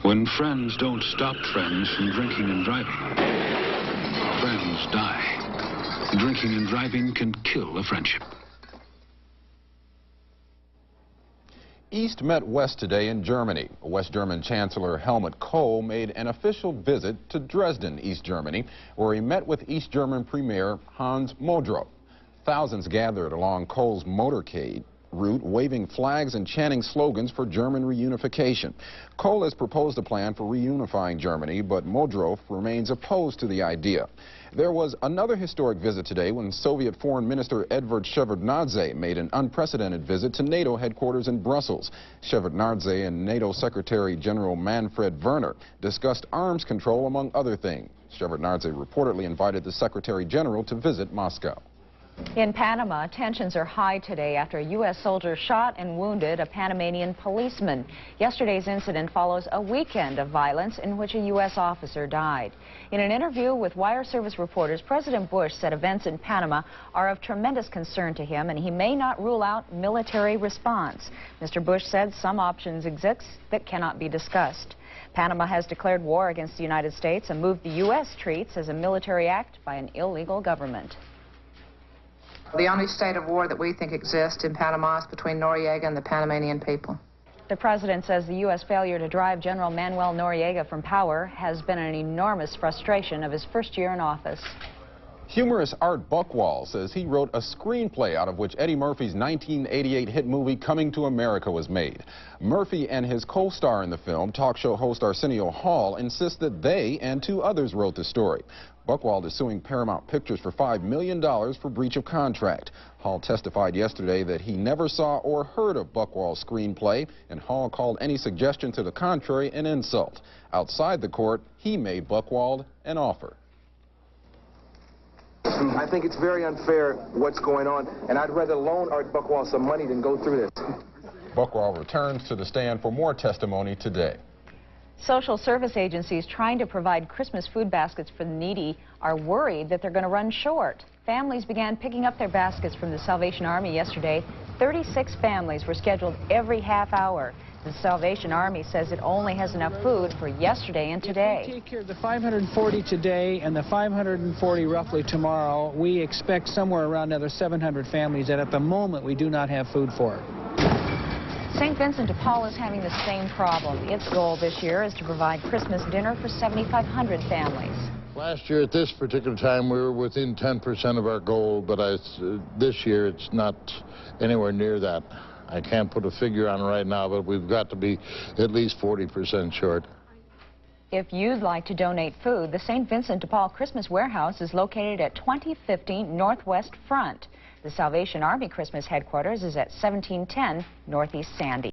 When friends don't stop friends from drinking and driving, friends die. Drinking and driving can kill a friendship. East met West today in Germany. West German Chancellor Helmut Kohl made an official visit to Dresden, East Germany, where he met with East German Premier Hans Modrow. Thousands gathered along Kohl's motorcade route, waving flags and chanting slogans for German reunification. Kohl has proposed a plan for reunifying Germany, but Modrow remains opposed to the idea. There was another historic visit today when Soviet Foreign Minister Edvard Shevardnadze made an unprecedented visit to NATO headquarters in Brussels. Shevardnadze and NATO Secretary General Manfred Werner discussed arms control, among other things. Shevardnadze reportedly invited the Secretary General to visit Moscow. In Panama, tensions are high today after a U.S. soldier shot and wounded a Panamanian policeman. Yesterday's incident follows a weekend of violence in which a U.S. officer died. In an interview with Wire Service reporters, President Bush said events in Panama are of tremendous concern to him, and he may not rule out military response. Mr. Bush said some options exist that cannot be discussed. Panama has declared war against the United States and moved the U.S. treats as a military act by an illegal government. The only state of war that we think exists in Panama is between Noriega and the Panamanian people. The president says the U.S. failure to drive General Manuel Noriega from power has been an enormous frustration of his first year in office. Humorist Art Buchwald says he wrote a screenplay out of which Eddie Murphy's 1988 hit movie Coming to America was made. Murphy and his co-star in the film, talk show host Arsenio Hall, insist that they and two others wrote the story. Buchwald is suing Paramount Pictures for $5 million for breach of contract. Hall testified yesterday that he never saw or heard of Buchwald's screenplay, and Hall called any suggestion to the contrary an insult. Outside the court, he made Buchwald an offer. I think it's very unfair what's going on, and I'd rather loan Art Buchwald some money than go through this. Buchwald returns to the stand for more testimony today. Social service agencies trying to provide Christmas food baskets for the needy are worried that they're going to run short. Families began picking up their baskets from the Salvation Army yesterday. 36 families were scheduled every half hour. The Salvation Army says it only has enough food for yesterday and today. If we take care of the 540 today and the 540 roughly tomorrow, we expect somewhere around another 700 families that at the moment we do not have food for. St. Vincent de Paul is having the same problem. Its goal this year is to provide Christmas dinner for 7,500 families. Last year at this particular time we were within 10% of our goal, but this year it's not anywhere near that. I can't put a figure on it right now, but we've got to be at least 40% short. If you'd like to donate food, the St. Vincent de Paul Christmas Warehouse is located at 2050 Northwest Front. The Salvation Army Christmas headquarters is at 1710 Northeast Sandy.